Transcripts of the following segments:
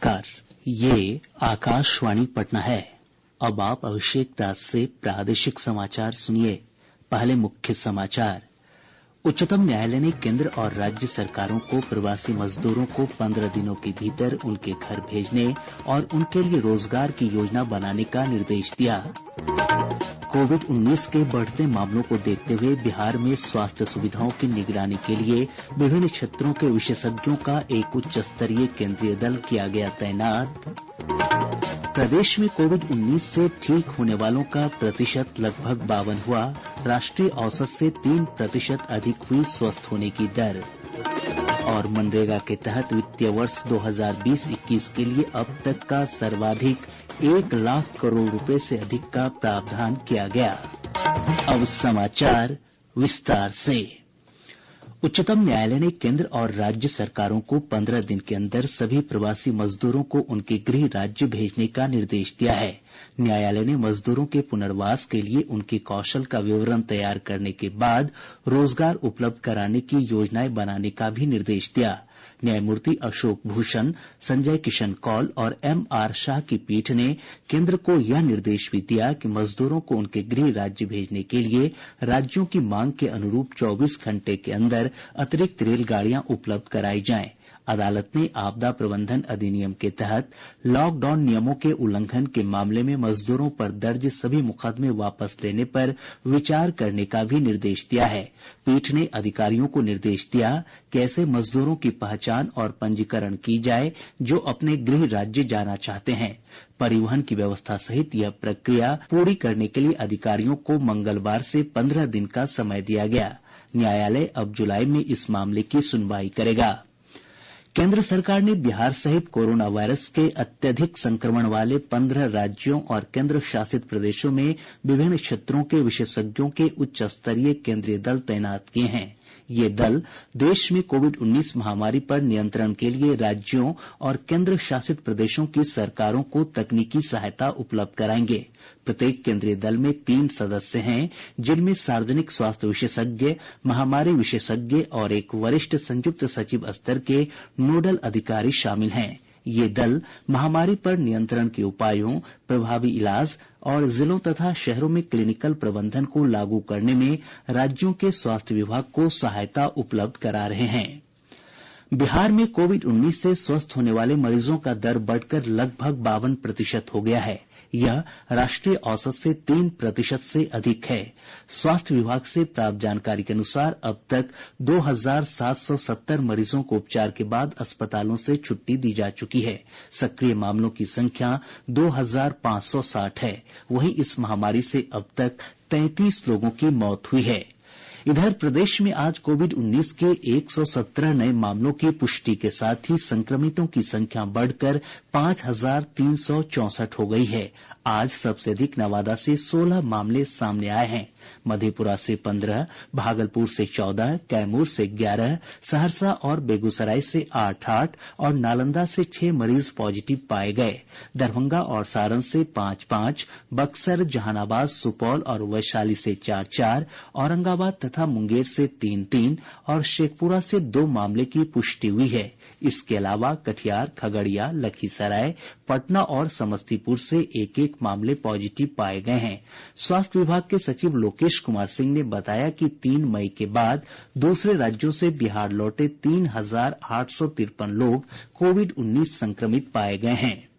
नमस्कार, ये आकाशवाणी पटना है। अब आप अभिषेक दास से प्रादेशिक समाचार सुनिए। पहले मुख्य समाचार। उच्चतम न्यायालय ने केंद्र और राज्य सरकारों को प्रवासी मजदूरों को 15 दिनों के भीतर उनके घर भेजने और उनके लिए रोजगार की योजना बनाने का निर्देश दिया। कोविड-19 के बढ़ते मामलों को देखते हुए बिहार में स्वास्थ्य सुविधाओं की निगरानी के लिए विभिन्न क्षेत्रों के विशेषज्ञों का एक उच्च स्तरीय केंद्रीय दल किया गया तैनात। प्रदेश में कोविड-19 से ठीक होने वालों का प्रतिशत लगभग 52 हुआ। राष्ट्रीय औसत से 3% अधिक हुई स्वस्थ होने की दर। और मनरेगा के तहत वित्तीय वर्ष 2020-21 के लिए अब तक का सर्वाधिक 1 लाख करोड़ रुपए से अधिक का प्रावधान किया गया। अब समाचार विस्तार से। उच्चतम न्यायालय ने केंद्र और राज्य सरकारों को 15 दिन के अंदर सभी प्रवासी मजदूरों को उनके गृह राज्य भेजने का निर्देश दिया है। न्यायालय ने मजदूरों के पुनर्वास के लिए उनके कौशल का विवरण तैयार करने के बाद रोजगार उपलब्ध कराने की योजनाएं बनाने का भी निर्देश दिया। न्यायमूर्ति अशोक भूषण, संजय किशन कौल और M.R. शाह की पीठ ने केंद्र को यह निर्देश भी दिया कि मजदूरों को उनके गृह राज्य भेजने के लिए राज्यों की मांग के अनुरूप 24 घंटे के अंदर अतिरिक्त रेलगाड़ियां उपलब्ध कराई जाएं। अदालत ने आपदा प्रबंधन अधिनियम के तहत लॉकडाउन नियमों के उल्लंघन के मामले में मजदूरों पर दर्ज सभी मुकदमे वापस लेने पर विचार करने का भी निर्देश दिया है। पीठ ने अधिकारियों को निर्देश दिया कि ऐसे मजदूरों की पहचान और पंजीकरण की जाए जो अपने गृह राज्य जाना चाहते हैं। परिवहन की व्यवस्था सहित यह प्रक्रिया पूरी करने के लिए अधिकारियों को मंगलवार से 15 दिन का समय दिया गया। न्यायालय अब जुलाई में इस मामले की सुनवाई करेगा। केंद्र सरकार ने बिहार सहित कोरोना वायरस के अत्यधिक संक्रमण वाले 15 राज्यों और केंद्र शासित प्रदेशों में विभिन्न क्षेत्रों के विशेषज्ञों के उच्च स्तरीय केंद्रीय दल तैनात किए हैं। ये दल देश में कोविड-19 महामारी पर नियंत्रण के लिए राज्यों और केंद्र शासित प्रदेशों की सरकारों को तकनीकी सहायता उपलब्ध कराएंगे। प्रत्येक केंद्रीय दल में 3 सदस्य हैं, जिनमें सार्वजनिक स्वास्थ्य विशेषज्ञ, महामारी विशेषज्ञ और एक वरिष्ठ संयुक्त सचिव स्तर के नोडल अधिकारी शामिल हैं। ये दल महामारी पर नियंत्रण के उपायों, प्रभावी इलाज और जिलों तथा शहरों में क्लिनिकल प्रबंधन को लागू करने में राज्यों के स्वास्थ्य विभाग को सहायता उपलब्ध करा रहे हैं। बिहार में कोविड-19 से स्वस्थ होने वाले मरीजों का दर बढ़कर लगभग 52% हो गया है। यह राष्ट्रीय औसत से 3% से अधिक है। स्वास्थ्य विभाग से प्राप्त जानकारी के अनुसार अब तक 2770 मरीजों को उपचार के बाद अस्पतालों से छुट्टी दी जा चुकी है। सक्रिय मामलों की संख्या 2560 है। वहीं इस महामारी से अब तक 33 लोगों की मौत हुई है। इधर प्रदेश में आज कोविड-19 के 117 नये मामलों की पुष्टि के साथ ही संक्रमितों की संख्या बढ़कर 5364 हो गई है। आज सबसे अधिक नवादा से 16 मामले सामने आए हैं। मधेपुरा से 15, भागलपुर से 14, कैमूर से 11, सहरसा और बेगूसराय से 8 और नालंदा से 6 मरीज पॉजिटिव पाए गए। दरभंगा और सारण से 5, बक्सर, जहानाबाद, सुपौल और वैशाली से 4, औरंगाबाद तथा मुंगेर से 3 और शेखपुरा से 2 मामले की पुष्टि हुई है। इसके अलावा कटिहार, खगड़िया, लखीसराय, पटना और समस्तीपुर से 1 मामले पॉजिटिव पाए गए हैं। स्वास्थ्य विभाग के सचिव लोकेश कुमार सिंह ने बताया कि 3 मई के बाद दूसरे राज्यों से बिहार लौटे 3853 लोग कोविड-19 संक्रमित पाए गए हैं।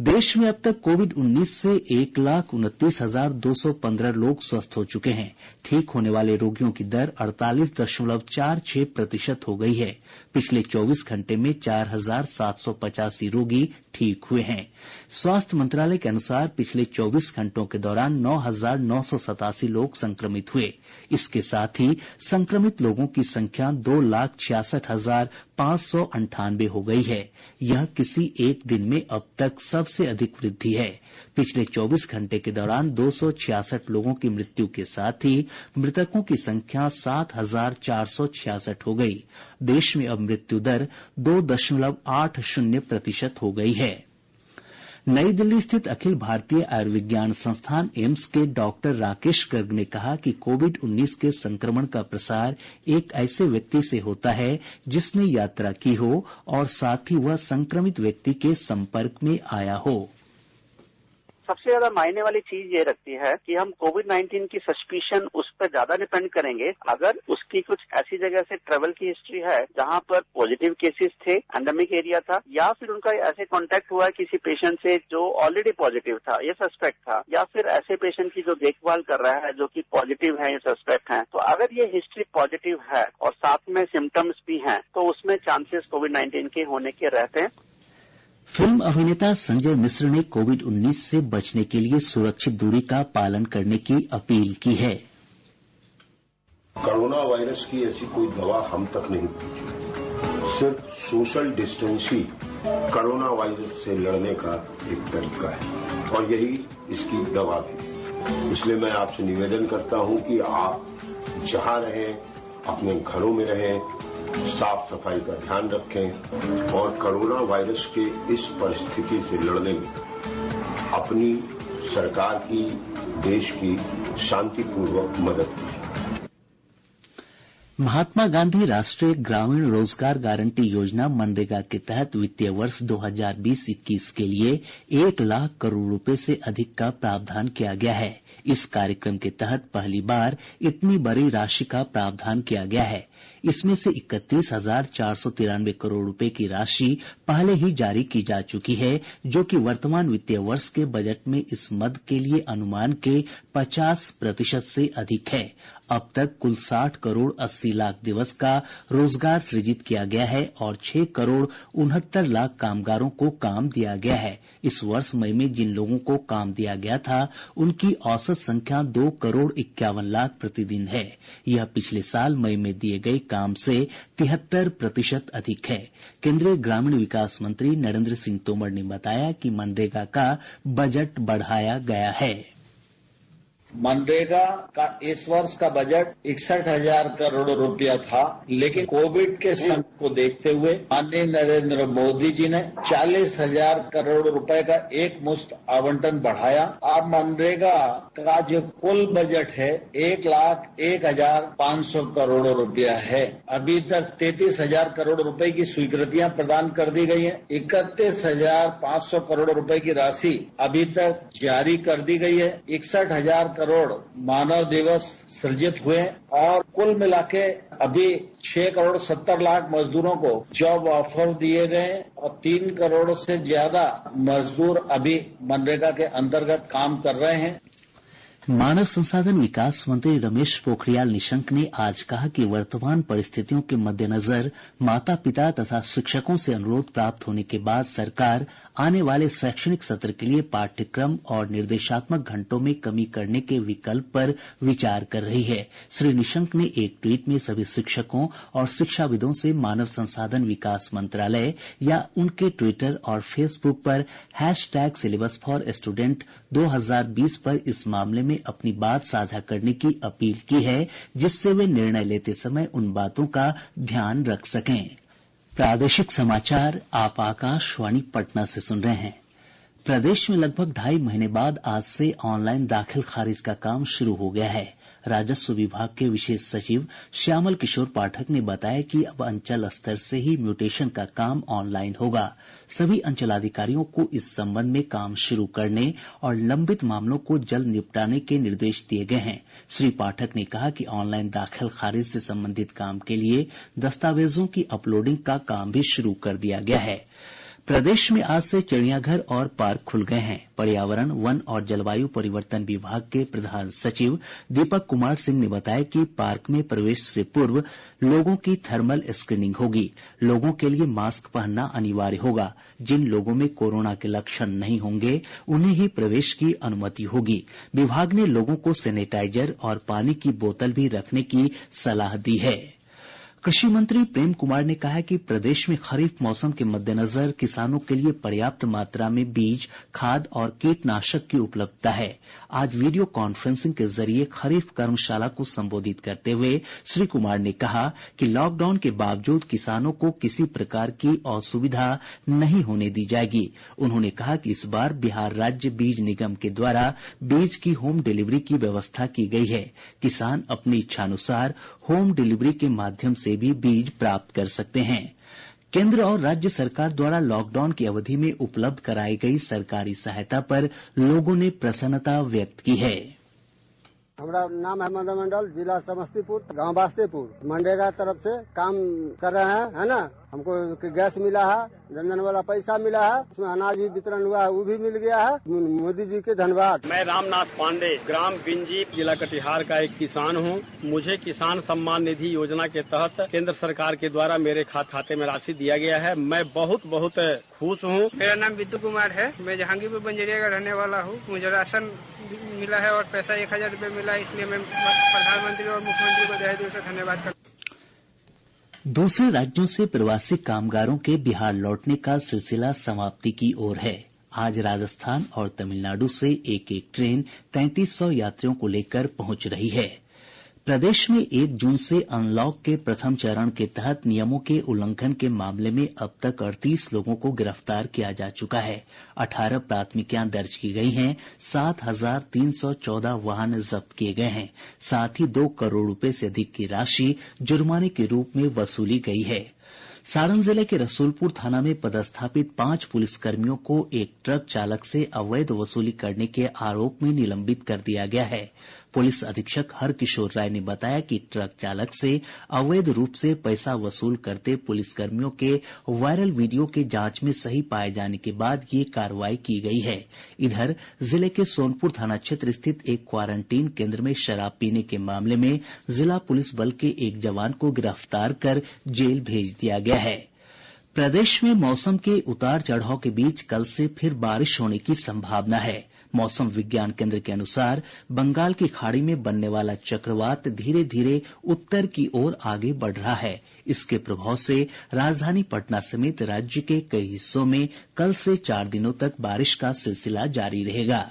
देश में अब तक कोविड-19 से 1,29,215 लोग स्वस्थ हो चुके हैं। ठीक होने वाले रोगियों की दर 48.46% हो गई है। पिछले 24 घंटे में 4,785 रोगी ठीक हुए हैं। स्वास्थ्य मंत्रालय के अनुसार पिछले 24 घंटों के दौरान 9,987 लोग संक्रमित हुए। इसके साथ ही संक्रमित लोगों की संख्या 2,66,598 हो गई है। यह किसी एक दिन में अब तक सबसे अधिक वृद्धि है। पिछले 24 घंटे के दौरान 266 लोगों की मृत्यु के साथ ही मृतकों की संख्या 7,466 हो गई। देश में अब मृत्यु दर 2.80% हो गई है। नई दिल्ली स्थित अखिल भारतीय आयुर्विज्ञान संस्थान एम्स के डॉक्टर राकेश गर्ग ने कहा कि कोविड-19 के संक्रमण का प्रसार एक ऐसे व्यक्ति से होता है जिसने यात्रा की हो और साथ ही वह संक्रमित व्यक्ति के संपर्क में आया हो। सबसे ज्यादा मायने वाली चीज ये रखती है कि हम कोविड-19 की सस्पिशन उस पर ज्यादा डिपेंड करेंगे अगर उसकी कुछ ऐसी जगह से ट्रेवल की हिस्ट्री है जहां पर पॉजिटिव केसेस थे, एंडेमिक एरिया था, या फिर उनका ऐसे कांटेक्ट हुआ है किसी पेशेंट से जो ऑलरेडी पॉजिटिव था, ये सस्पेक्ट था, या फिर ऐसे पेशेंट की जो देखभाल कर रहा है जो कि पॉजिटिव है, ये सस्पेक्ट है। तो अगर ये हिस्ट्री पॉजिटिव है और साथ में सिम्टम्स भी हैं तो उसमें चांसेस कोविड-19 के होने के रहते हैं। फिल्म अभिनेता संजय मिश्र ने कोविड-19 से बचने के लिए सुरक्षित दूरी का पालन करने की अपील की है। कोरोना वायरस की ऐसी कोई दवा हम तक नहीं पहुंची, सिर्फ सोशल डिस्टेंस ही कोरोना वायरस से लड़ने का एक तरीका है और यही इसकी दवा भी। इसलिए मैं आपसे निवेदन करता हूं कि आप जहां रहें अपने घरों में रहें, साफ सफाई का ध्यान रखें और कोरोना वायरस के इस परिस्थिति से लड़ने में अपनी सरकार की, देश की शांतिपूर्वक मदद कीजिए। महात्मा गांधी राष्ट्रीय ग्रामीण रोजगार गारंटी योजना मनरेगा के तहत वित्तीय वर्ष 2020-21 के लिए 1 लाख करोड़ रुपए से अधिक का प्रावधान किया गया है। इस कार्यक्रम के तहत पहली बार इतनी बड़ी राशि का प्रावधान किया गया है। इसमें से 31,493 करोड़ रुपए की राशि पहले ही जारी की जा चुकी है, जो कि वर्तमान वित्तीय वर्ष के बजट में इस मद के लिए अनुमान के 50% से अधिक है। अब तक कुल 60 करोड़ 80 लाख दिवस का रोजगार सृजित किया गया है और 6 करोड़ 69 लाख कामगारों को काम दिया गया है। इस वर्ष मई में जिन लोगों को काम दिया गया था उनकी औसत संख्या 2 करोड़ 51 लाख प्रतिदिन है। यह पिछले साल मई में दिए गए काम से 73% अधिक है। केंद्रीय ग्रामीण विकास मंत्री नरेंद्र सिंह तोमर ने बताया कि मनरेगा का बजट बढ़ाया गया है। मनरेगा का इस वर्ष का बजट 61,000 करोड़ रुपया था, लेकिन कोविड के संकट को देखते हुए माननीय नरेंद्र मोदी जी ने 40,000 करोड़ रुपए का एक मुश्त आवंटन बढ़ाया। अब मनरेगा का जो कुल बजट है 1,01,500 करोड़ रुपया है। अभी तक 33,000 करोड़ रुपए की स्वीकृतियां प्रदान कर दी गई है। 31,500 करोड़ रुपए की राशि अभी तक जारी कर दी गई है। 61,000 करोड़ मानव दिवस सृजित हुए और कुल मिलाके अभी 6 करोड़ 70 लाख मजदूरों को जॉब ऑफर दिए गए और 3 करोड़ से ज्यादा मजदूर अभी मनरेगा के अंतर्गत काम कर रहे हैं। मानव संसाधन विकास मंत्री रमेश पोखरियाल निशंक ने आज कहा कि वर्तमान परिस्थितियों के मद्देनजर माता पिता तथा शिक्षकों से अनुरोध प्राप्त होने के बाद सरकार आने वाले शैक्षणिक सत्र के लिए पाठ्यक्रम और निर्देशात्मक घंटों में कमी करने के विकल्प पर विचार कर रही है। श्री निशंक ने एक ट्वीट में सभी शिक्षकों और शिक्षाविदों से मानव संसाधन विकास मंत्रालय या उनके ट्विटर और फेसबुक पर #syllabus4student 2020 पर इस मामले में अपनी बात साझा करने की अपील की है, जिससे वे निर्णय लेते समय उन बातों का ध्यान रख सकें। प्रादेशिक समाचार आप आकाशवाणी पटना से सुन रहे हैं। प्रदेश में लगभग 2.5 महीने बाद आज से ऑनलाइन दाखिल खारिज का काम शुरू हो गया है। राजस्व विभाग के विशेष सचिव श्यामल किशोर पाठक ने बताया कि अब अंचल स्तर से ही म्यूटेशन का काम ऑनलाइन होगा। सभी अंचलाधिकारियों को इस संबंध में काम शुरू करने और लंबित मामलों को जल्द निपटाने के निर्देश दिए गए हैं। श्री पाठक ने कहा कि ऑनलाइन दाखिल खारिज से संबंधित काम के लिए दस्तावेजों की अपलोडिंग का काम भी शुरू कर दिया गया है। प्रदेश में आज से चिड़ियाघर और पार्क खुल गए हैं। पर्यावरण, वन और जलवायु परिवर्तन विभाग के प्रधान सचिव दीपक कुमार सिंह ने बताया कि पार्क में प्रवेश से पूर्व लोगों की थर्मल स्क्रीनिंग होगी। लोगों के लिए मास्क पहनना अनिवार्य होगा। जिन लोगों में कोरोना के लक्षण नहीं होंगे उन्हें ही प्रवेश की अनुमति होगी। विभाग ने लोगों को सैनिटाइजर और पानी की बोतल भी रखने की सलाह दी है। कृषि मंत्री प्रेम कुमार ने कहा है कि प्रदेश में खरीफ मौसम के मद्देनजर किसानों के लिए पर्याप्त मात्रा में बीज, खाद और कीटनाशक की उपलब्धता है। आज वीडियो कॉन्फ्रेंसिंग के जरिए खरीफ कर्मशाला को संबोधित करते हुए श्री कुमार ने कहा कि लॉकडाउन के बावजूद किसानों को किसी प्रकार की असुविधा नहीं होने दी जाएगी। उन्होंने कहा कि इस बार बिहार राज्य बीज निगम के द्वारा बीज की होम डिलीवरी की व्यवस्था की गई है। किसान अपनी इच्छानुसार होम डिलीवरी के माध्यम से भी बीज प्राप्त कर सकते हैं। केंद्र और राज्य सरकार द्वारा लॉकडाउन की अवधि में उपलब्ध कराई गई सरकारी सहायता पर लोगों ने प्रसन्नता व्यक्त की है। हमारा नाम है मदन मंडल, जिला समस्तीपुर, गांव बास्तेपुर। मनरेगा तरफ से काम कर रहे हैं, है ना। हमको गैस मिला है, जनधन वाला पैसा मिला है, उसमें अनाज भी वितरण हुआ है, वो भी मिल गया है। मोदी जी के धन्यवाद। मैं रामनाथ पांडे, ग्राम बिंजी, जिला कटिहार का एक किसान हूँ। मुझे किसान सम्मान निधि योजना के तहत केंद्र सरकार के द्वारा मेरे खाते में राशि दिया गया है। मैं बहुत खुश हूँ। मेरा नाम बिट्टू कुमार है। मैं जहांगीरपुर बंजरिया का रहने वाला हूँ। मुझे राशन मिला है और पैसा 1000 रुपये मिला है, इसलिए मैं प्रधानमंत्री और मुख्यमंत्री को तहे दिल से धन्यवाद करता हूँ। दूसरे राज्यों से प्रवासी कामगारों के बिहार लौटने का सिलसिला समाप्ति की ओर है। आज राजस्थान और तमिलनाडु से एक एक ट्रेन 3300 यात्रियों को लेकर पहुंच रही है। प्रदेश में 1 जून से अनलॉक के प्रथम चरण के तहत नियमों के उल्लंघन के मामले में अब तक 38 लोगों को गिरफ्तार किया जा चुका है। 18 प्राथमिकियां दर्ज की गई हैं। 7314 वाहन जब्त किए गए हैं। साथ ही 2 करोड़ रुपए से अधिक की राशि जुर्माने के रूप में वसूली गई है। सारण जिले के रसूलपुर थाना में पदस्थापित 5 पुलिसकर्मियों को एक ट्रक चालक से अवैध वसूली करने के आरोप में निलंबित कर दिया गया है। पुलिस अधीक्षक हरकिशोर राय ने बताया कि ट्रक चालक से अवैध रूप से पैसा वसूल करते पुलिसकर्मियों के वायरल वीडियो के जांच में सही पाए जाने के बाद ये कार्रवाई की गई है। इधर जिले के सोनपुर थाना क्षेत्र स्थित एक क्वारंटीन केंद्र में शराब पीने के मामले में जिला पुलिस बल के एक जवान को गिरफ्तार कर जेल भेज दिया गया है। प्रदेश में मौसम के उतार चढ़ाव के बीच कल से फिर बारिश होने की संभावना है। मौसम विज्ञान केंद्र के अनुसार बंगाल की खाड़ी में बनने वाला चक्रवात धीरे धीरे उत्तर की ओर आगे बढ़ रहा है। इसके प्रभाव से राजधानी पटना समेत राज्य के कई हिस्सों में कल से 4 दिनों तक बारिश का सिलसिला जारी रहेगा।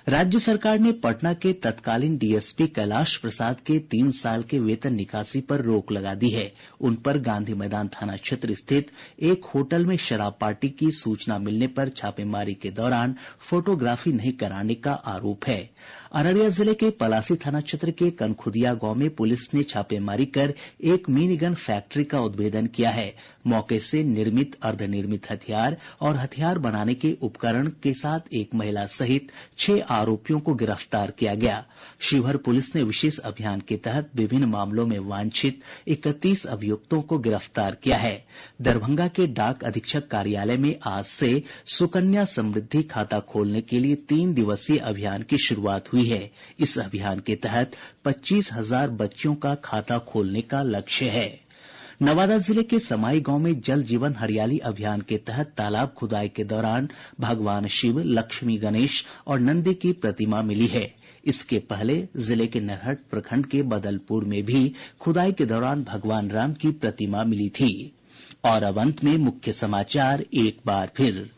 राज्य सरकार ने पटना के तत्कालीन डीएसपी कैलाश प्रसाद के 3 साल के वेतन निकासी पर रोक लगा दी है। उन पर गांधी मैदान थाना क्षेत्र स्थित एक होटल में शराब पार्टी की सूचना मिलने पर छापेमारी के दौरान फोटोग्राफी नहीं कराने का आरोप है। अररिया जिले के पलासी थाना क्षेत्र के कनखुदिया गांव में पुलिस ने छापेमारी कर एक मिनी गन फैक्ट्री का उद्भेदन किया है। मौके से निर्मित अर्धनिर्मित हथियार और हथियार बनाने के उपकरण के साथ एक महिला सहित 6 आरोपियों को गिरफ्तार किया गया। शिवहर पुलिस ने विशेष अभियान के तहत विभिन्न मामलों में वांछित 31 अभियुक्तों को गिरफ्तार किया है। दरभंगा के डाक अधीक्षक कार्यालय में आज से सुकन्या समृद्धि खाता खोलने के लिए 3 दिवसीय अभियान की शुरुआत हुई है। इस अभियान के तहत 25,000 बच्चियों का खाता खोलने का लक्ष्य है। नवादा जिले के समाई गांव में जल जीवन हरियाली अभियान के तहत तालाब खुदाई के दौरान भगवान शिव, लक्ष्मी गणेश और नंदी की प्रतिमा मिली है। इसके पहले जिले के नरहट प्रखंड के बदलपुर में भी खुदाई के दौरान भगवान राम की प्रतिमा मिली थी। और अब अंत में मुख्य समाचार एक बार फिर।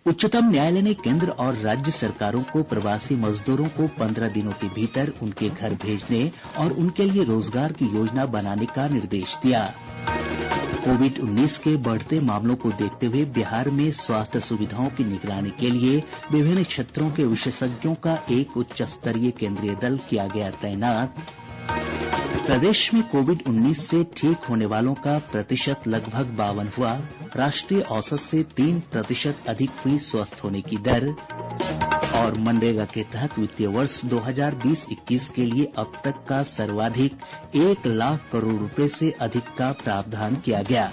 उच्चतम न्यायालय ने केंद्र और राज्य सरकारों को प्रवासी मजदूरों को 15 दिनों के भीतर उनके घर भेजने और उनके लिए रोजगार की योजना बनाने का निर्देश दिया। कोविड-19 के बढ़ते मामलों को देखते हुए बिहार में स्वास्थ्य सुविधाओं की निगरानी के लिए विभिन्न क्षेत्रों के विशेषज्ञों का एक उच्च स्तरीय केंद्रीय दल किया गया तैनात। प्रदेश में कोविड-19 से ठीक होने वालों का प्रतिशत लगभग 52 हुआ। राष्ट्रीय औसत से 3% अधिक हुई स्वस्थ होने की दर। और मनरेगा के तहत वित्तीय वर्ष 2020-21 के लिए अब तक का सर्वाधिक 1 लाख करोड़ रुपए से अधिक का प्रावधान किया गया।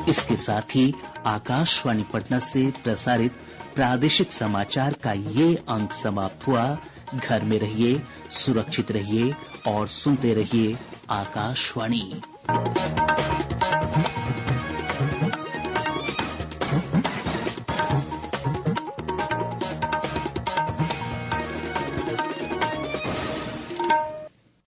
इसके साथ ही आकाशवाणी पटना से प्रसारित प्रादेशिक समाचार का ये अंक समाप्त हुआ। घर में रहिए, सुरक्षित रहिए और सुनते रहिए आकाशवाणी।